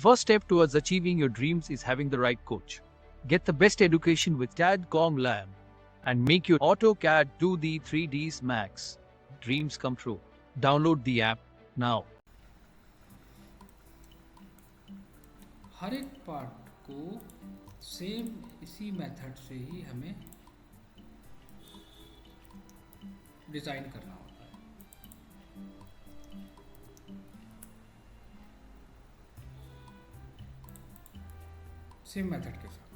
first step towards achieving your dreams is having the right coach. Get the best education with CAD.com Lab and make your AutoCAD 2D 3Ds Max dreams come true. Download the app now. हर एक part को same इसी method से ही हमें design करना होता है। Same method के साथ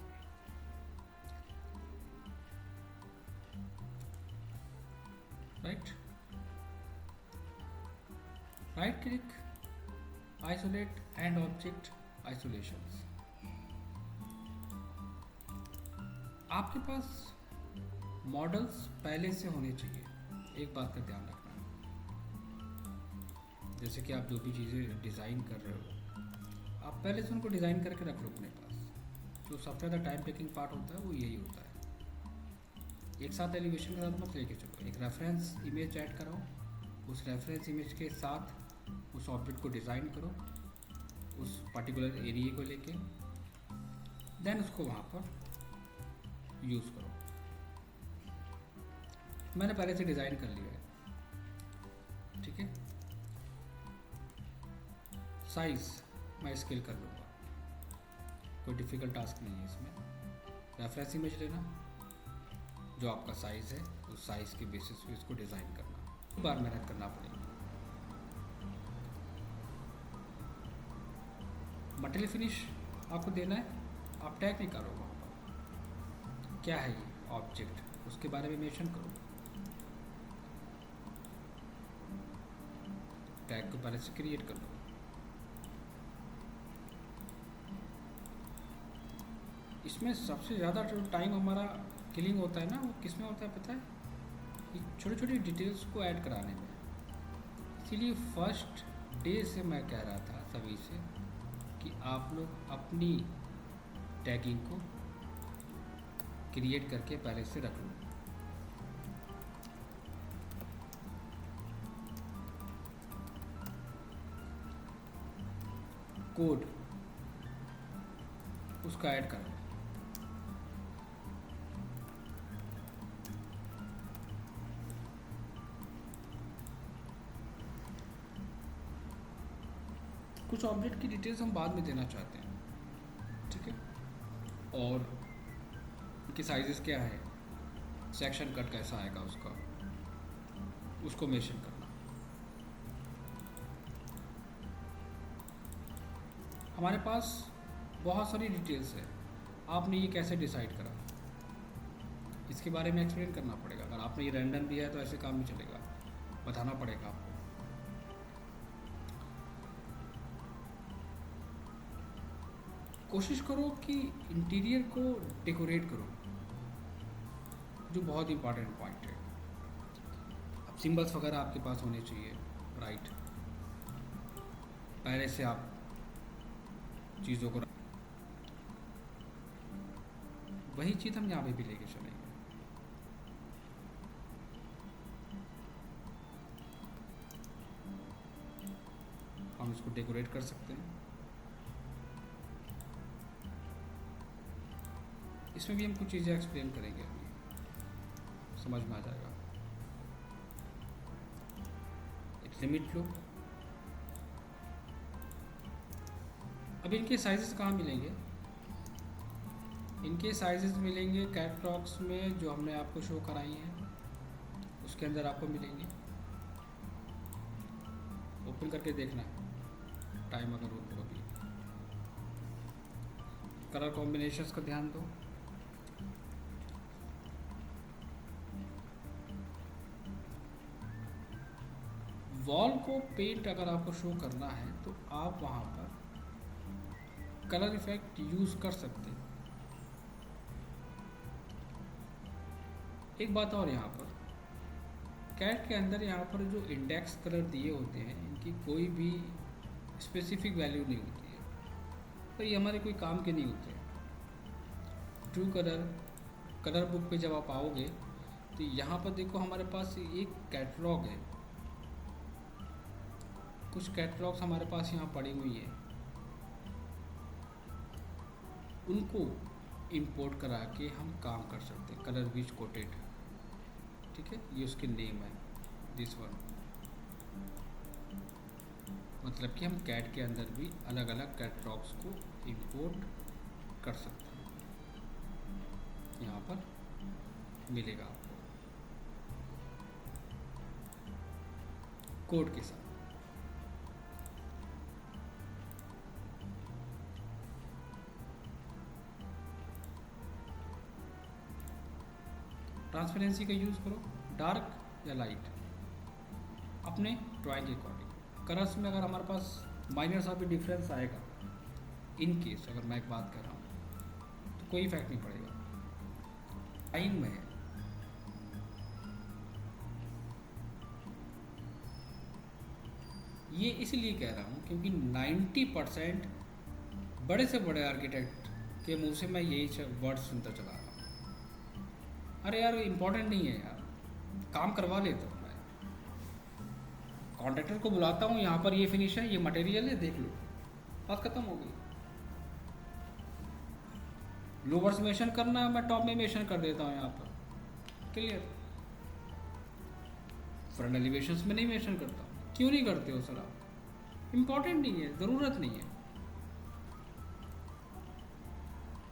right click, isolate and object isolations. आपके पास मॉडल्स पहले से होने चाहिए। एक बात का ध्यान रखना, जैसे कि आप जो भी चीज़ें डिज़ाइन कर रहे हो, आप पहले से उनको डिज़ाइन करके रख लो अपने पास। जो सबसे ज़्यादा टाइम टेकिंग पार्ट होता है वो यही होता है। एक साथ एलिवेशन के साथ मत लेके चलो, एक रेफरेंस इमेज ऐड कराओ, उस रेफरेंस इमेज के साथ उस ऑब्जेक्ट को डिज़ाइन करो, उस पर्टिकुलर एरिया को लेके, देन उसको वहाँ पर यूज़ करो। मैंने पहले से डिज़ाइन कर लिया है, ठीक है। साइज़ मैं स्केल कर लूँगा, कोई डिफ़िकल्ट टास्क नहीं है इसमें। रेफरेंस इमेज लेना, जो आपका साइज़ है उस साइज़ के बेसिस पे इसको डिज़ाइन करना, बार मेहनत करना पड़ेगी। मटेरियल फिनिश आपको देना है, आप टैग निकालो वहाँ पर, क्या है ये ऑब्जेक्ट, उसके बारे में मेंशन करो। टैग को पहले से क्रिएट कर लो। इसमें सबसे ज़्यादा जो टाइम हमारा किलिंग होता है ना, वो किस में होता है पता है? छोटी छोटी डिटेल्स को ऐड कराने में। इसीलिए फर्स्ट डे से मैं कह रहा था सभी से कि आप लोग अपनी टैगिंग को क्रिएट करके पहले से रख लो। कोड उसका ऐड करो। कुछ ऑब्जेक्ट की डिटेल्स हम बाद में देना चाहते हैं, ठीक है। और उनके साइजेस क्या है, सेक्शन कट कैसा आएगा उसका, उसको मेंशन करना। हमारे पास बहुत सारी डिटेल्स है, आपने ये कैसे डिसाइड करा, इसके बारे में एक्सप्लेन करना पड़ेगा। अगर आपने ये रैंडम दिया है तो ऐसे काम नहीं चलेगा, बताना पड़ेगा आपको। कोशिश करो कि इंटीरियर को डेकोरेट करो, जो बहुत इंपॉर्टेंट पॉइंट है। अब सिंबल्स वगैरह आपके पास होने चाहिए, राइट। पहले से आप चीज़ों को, वही चीज़ हम यहाँ पे भी लेके चलेंगे। हम इसको डेकोरेट कर सकते हैं। इसमें भी हम कुछ चीज़ें एक्सप्लेन करेंगे, अभी समझ में आ जाएगा। एक लिमिट लो। अब इनके साइजेस कहाँ मिलेंगे? इनके साइजेस मिलेंगे कैटलॉग्स में, जो हमने आपको शो कराई हैं उसके अंदर आपको मिलेंगे। ओपन करके देखना, टाइम अगर हो तो। अभी कलर कॉम्बिनेशंस का ध्यान दो। वॉल को पेंट अगर आपको शो करना है तो आप वहाँ पर कलर इफेक्ट यूज़ कर सकते हैं। एक बात और, यहाँ पर कैट के अंदर यहाँ पर जो इंडेक्स कलर दिए होते हैं, इनकी कोई भी स्पेसिफिक वैल्यू नहीं होती है, तो ये हमारे कोई काम के नहीं होते। ट्रू कलर बुक पे जब आप आओगे तो यहाँ पर देखो हमारे पास एक कैटलॉग है, कुछ कैटलॉग्स हमारे पास यहाँ पड़ी हुई है। उनको इंपोर्ट करा के हम काम कर सकते हैं। कलर विच कोटेड, ठीक है, ये उसके नेम है, दिस वन। मतलब कि हम कैट के अंदर भी अलग अलग कैटलॉग्स को इंपोर्ट कर सकते हैं। यहाँ पर मिलेगा आपको कोड के साथ। ट्रांसपेरेंसी का यूज़ करो, डार्क या लाइट, अपने ड्राइंग के अकॉर्डिंग। कलर्स में अगर हमारे पास माइनर सा भी डिफरेंस आएगा, इन केस अगर मैं एक बात कर रहा हूँ तो कोई इफेक्ट नहीं पड़ेगा। लाइन में ये इसलिए कह रहा हूँ क्योंकि 90% बड़े से बड़े आर्किटेक्ट के मुंह से मैं यही वर्ड सुनता चला रहा हूँ। अरे यार इम्पोर्टेंट नहीं है यार, काम करवा लेता हूँ मैं, कॉन्ट्रैक्टर को बुलाता हूँ, यहाँ पर ये फिनिश है, ये मटेरियल है, देख लो, बात खत्म हो गई। लोवर्स मेंशन करना है, मैं टॉप में मेंशन कर देता हूँ, यहाँ पर क्लियर। फ्रंट एलिवेशंस में नहीं मेंशन करता। क्यों नहीं करते हो सर आप? इम्पोर्टेंट नहीं है, ज़रूरत नहीं है।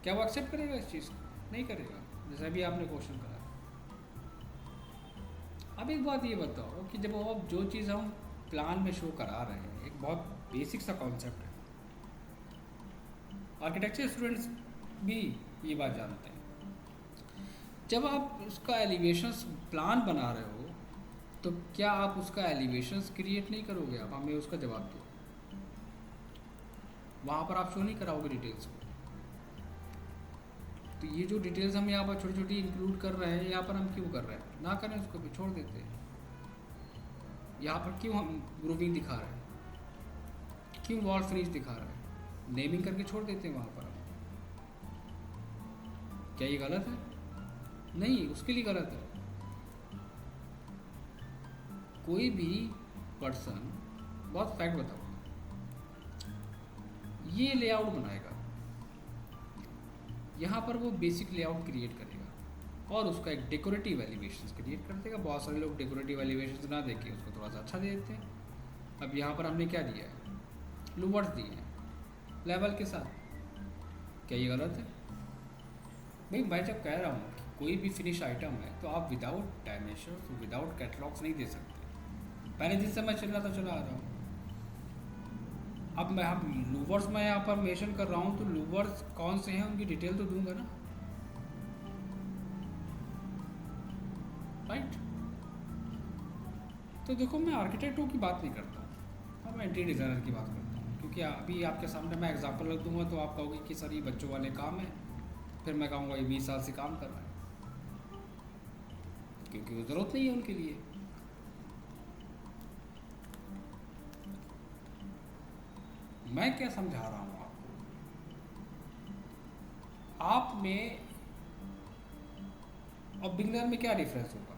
क्या वो एक्सेप्ट करेगा इस चीज़ को? नहीं करेगा, जैसा भी आपने क्वेश्चन करा। अब एक बात ये बताओ कि जब अब जो चीज़ हम प्लान में शो करा रहे हैं, एक बहुत बेसिक सा कॉन्सेप्ट है, आर्किटेक्चर स्टूडेंट्स भी ये बात जानते हैं। जब आप उसका एलिवेशंस प्लान बना रहे हो तो क्या आप उसका एलिवेशंस क्रिएट नहीं करोगे? आप हमें उसका जवाब दो। वहाँ पर आप शो नहीं कराओगे डिटेल्स को। तो ये जो डिटेल्स हम यहाँ पर छोटी छोटी इंक्लूड कर रहे हैं, यहाँ पर हम क्यों कर रहे हैं? ना करें उसको भी छोड़ देते हैं। यहाँ पर क्यों हम ग्रूविंग दिखा रहे हैं, क्यों वॉल फिनिश दिखा रहे हैं? नेमिंग करके छोड़ देते हैं वहाँ पर। क्या ये गलत है? नहीं, उसके लिए गलत है। कोई भी पर्सन, बहुत फैक्ट बताओ, ये लेआउट बनाएगा, यहाँ पर वो बेसिक लेआउट क्रिएट करेगा और उसका एक डेकोरेटिव एलिवेशंस क्रिएट कर देगा। बहुत सारे लोग डेकोरेटिव एलिवेशंस ना देके उसको थोड़ा सा अच्छा दे देते हैं। अब यहाँ पर हमने क्या दिया है? लूवर्स दिए हैं लेवल के साथ। क्या ये गलत है? भाई मैं जब कह रहा हूँ कि कोई भी फिनिश आइटम है तो आप विदाउट डायमेंशन, विदाउट कैटलॉग्स नहीं दे सकते। पहले जिस समय चल रहा था चला आ रहा हूँ। अब मैं लूवर्स में यहाँ पर मेंशन कर रहा हूँ तो लूवर्स कौन से हैं उनकी डिटेल तो दूंगा ना, राइट? तो देखो, मैं आर्किटेक्टों की बात नहीं करता हूँ, अब मैं इंटीरियर डिज़ाइनर की बात करता हूँ। क्योंकि अभी आपके सामने मैं एग्जांपल रख दूंगा तो आप कहोगे कि सर ये बच्चों वाले काम है, फिर मैं कहूँगा ये 20 साल से काम कर रहा है, क्योंकि वो ज़रूरत नहीं है उनके लिए। मैं क्या समझा रहा हूँ आपको? आप में और बिगनर में क्या डिफरेंस होगा?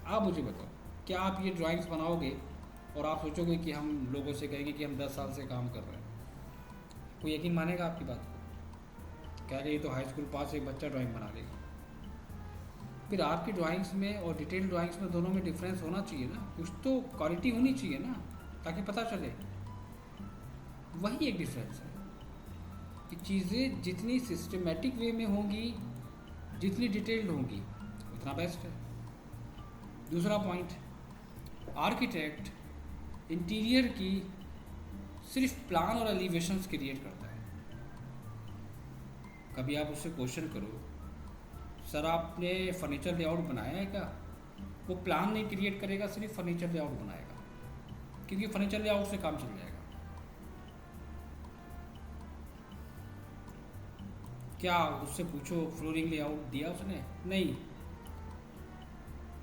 आप मुझे बताओ। क्या आप ये ड्राइंग्स बनाओगे और आप सोचोगे कि हम लोगों से कहेंगे कि हम 10 साल से काम कर रहे हैं? कोई यकीन मानेगा आपकी बात को? कहेगा ये तो हाई स्कूल पास एक बच्चा ड्राइंग बना लेगा। फिर आपकी ड्राइंग्स में और डिटेल ड्राइंग्स में दोनों में डिफरेंस होना चाहिए ना, कुछ तो क्वालिटी होनी चाहिए ना, ताकि पता चले। वही एक डिफरेंस है कि चीज़ें जितनी सिस्टमेटिक वे में होंगी, जितनी डिटेल्ड होंगी, उतना बेस्ट है। दूसरा पॉइंट, आर्किटेक्ट इंटीरियर की सिर्फ प्लान और एलिवेशंस क्रिएट करता है। कभी आप उससे क्वेश्चन करो, सर आपने फर्नीचर लेआउट बनाया है क्या? वो प्लान नहीं क्रिएट करेगा, सिर्फ फर्नीचर लेआउट बनाएगा, क्योंकि फर्नीचर लेआउट से काम चल जाएगा। क्या उससे पूछो फ्लोरिंग लेआउट दिया उसने? नहीं,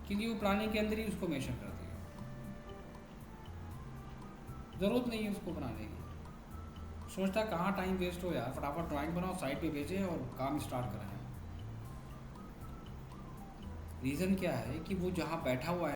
क्योंकि वो प्लानिंग के अंदर ही उसको मेंशन कर देगा, ज़रूरत नहीं है उसको बनाने की। सोचता कहाँ टाइम वेस्ट हो यार, फटाफट ड्राइंग बनाओ, साइट पे भेजें और काम स्टार्ट कराएं। रीज़न क्या है कि वो जहाँ बैठा हुआ है